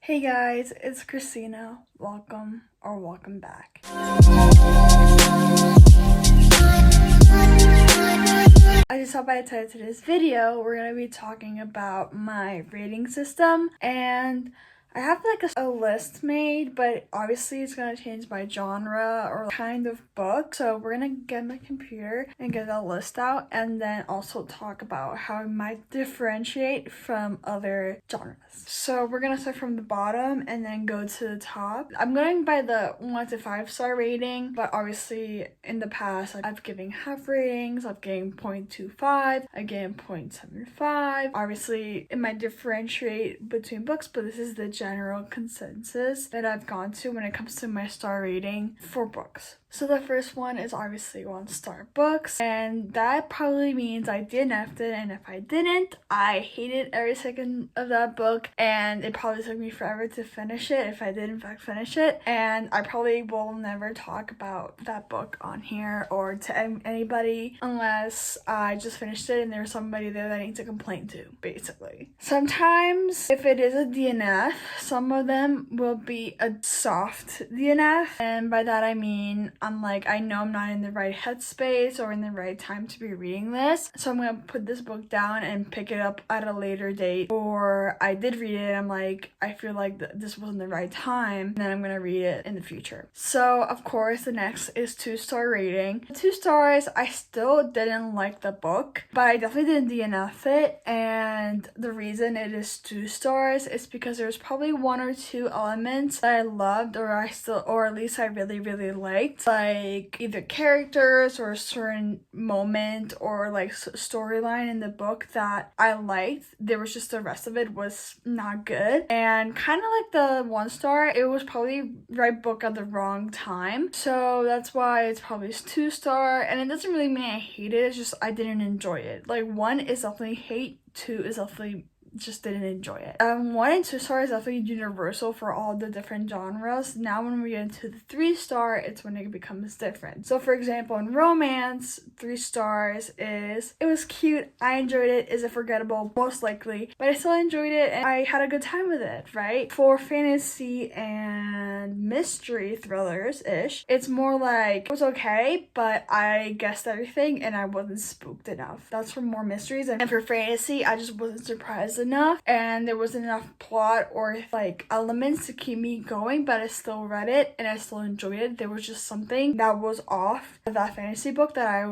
Hey guys, it's Christina. Welcome back. I just thought by the title of today's video, we're going to be talking about my rating system, and I have like a list made, but obviously it's going to change by genre or kind of book. So we're going to get my computer and get that list out, and then also talk about how it might differentiate from other genres. So we're going to start from the bottom and then go to the top. I'm going by the 1 to 5 star rating, but obviously in the past I've given half ratings, I've given 0.25, I gave 0.75. Obviously it might differentiate between books, but this is the general consensus that I've gone to when it comes to my star rating for books. So the first one is obviously 1-star books, and that probably means I DNF'd it, and if I didn't, I hated every second of that book, and it probably took me forever to finish it if I did in fact finish it, and I probably will never talk about that book on here or to anybody unless I just finished it and there's somebody there that I need to complain to, basically. Sometimes, if it is a DNF, some of them will be a soft DNF, and by that I mean I know I'm not in the right headspace or in the right time to be reading this, so I'm gonna put this book down and pick it up at a later date. Or I did read it, I'm like, I feel like this wasn't the right time, and then I'm gonna read it in the future. So of course the next is 2-star rating. 2 stars, I still didn't like the book, but I definitely didn't DNF it, and the reason it is 2 stars is because there's probably 1 or 2 elements that I loved, or at least I really liked, like either characters or a certain moment or like storyline in the book that I liked. There was just the rest of it was not good, and kind of like the 1 star, it was probably right book at the wrong time, so that's why it's probably 2 star. And it doesn't really mean I hate it, it's just I didn't enjoy it. Like 1 is definitely hate, 2 is definitely just didn't enjoy it. 1 and 2 stars is definitely universal for all the different genres. Now when we get into the 3 star, it's when it becomes different. So for example, in romance, 3 stars is, it was cute, I enjoyed it. Is it forgettable? Most likely, but I still enjoyed it and I had a good time with it, right? For fantasy and mystery thrillers-ish, it's more like, it was okay, but I guessed everything and I wasn't spooked enough. That's for more mysteries. And for fantasy, I just wasn't surprised enough, and there wasn't enough plot or like elements to keep me going, but I still read it and I still enjoyed it. There was just something that was off of that fantasy book that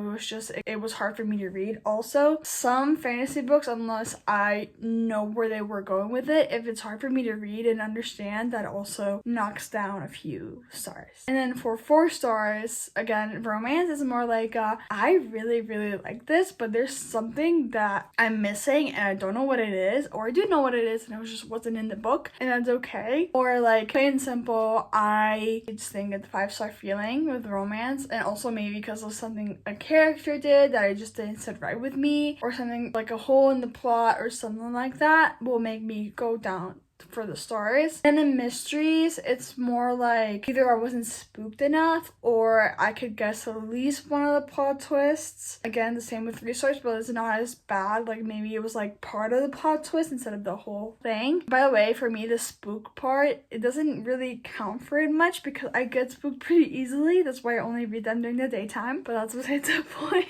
it was hard for me to read. Also, some fantasy books, unless I know where they were going with it, if it's hard for me to read and understand, that also knocks down a few stars. And then for 4 stars, again, romance is more like I really like this, but there's something that I'm missing and I don't know what it is, or I do know what it is and it just wasn't in the book, and that's okay. Or like plain and simple, I just think it's 5-star feeling with romance, and also maybe because of something a character did that I just didn't sit right with me, or something like a hole in the plot or something like that will make me go down for the stars. And in mysteries, it's more like either I wasn't spooked enough or I could guess at least one of the plot twists. Again, the same with 3 stars, but it's not as bad. Like maybe it was like part of the plot twist instead of the whole thing. By the way, for me, the spook part, it doesn't really count for it much because I get spooked pretty easily. That's why I only read them during the daytime, but that's besides the point.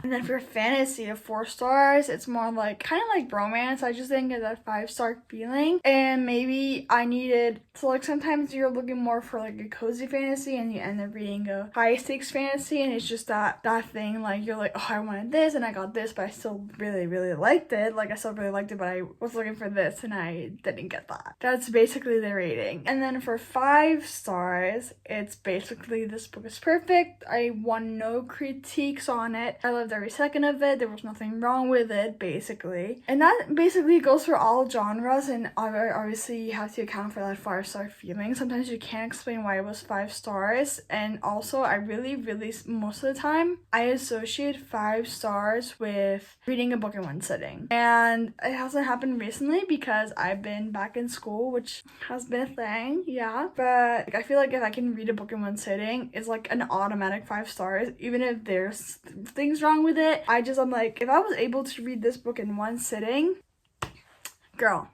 And then for fantasy, of 4 stars, it's more like kind of like romance. I just didn't get that 5-star feeling, and maybe I needed to, like, sometimes you're looking more for like a cozy fantasy and you end up reading a high stakes fantasy, and it's just that thing, like you're like, oh, I wanted this and I got this, but I still really liked it. Like I still really liked it, but I was looking for this and I didn't get that. That's basically the rating. And then for 5 stars, it's basically, this book is perfect. I want no critiques on it. I loved every second of it. There was nothing wrong with it, basically. And that basically goes for all genres, and obviously you have to account for that 5-star feeling. Sometimes you can't explain why it was 5 stars, and also I really, most of the time, I associate 5 stars with reading a book in 1 sitting. And it hasn't happened recently because I've been back in school, which has been a thing, yeah. But I feel like if I can read a book in 1 sitting, it's like an automatic 5 stars, even if there's things wrong with it. I'm like, if I was able to read this book in 1 sitting, girl,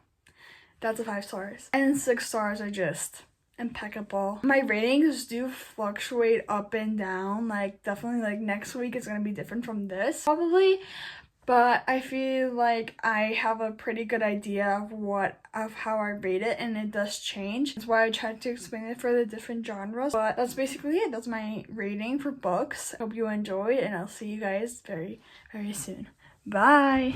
that's a 5 stars. And 6 stars are just impeccable. My ratings do fluctuate up and down. Like, definitely, like, next week is gonna be different from this, probably. But I feel like I have a pretty good idea of how I rate it, and it does change. That's why I tried to explain it for the different genres. But that's basically it. That's my rating for books. Hope you enjoyed, and I'll see you guys very, very soon. Bye!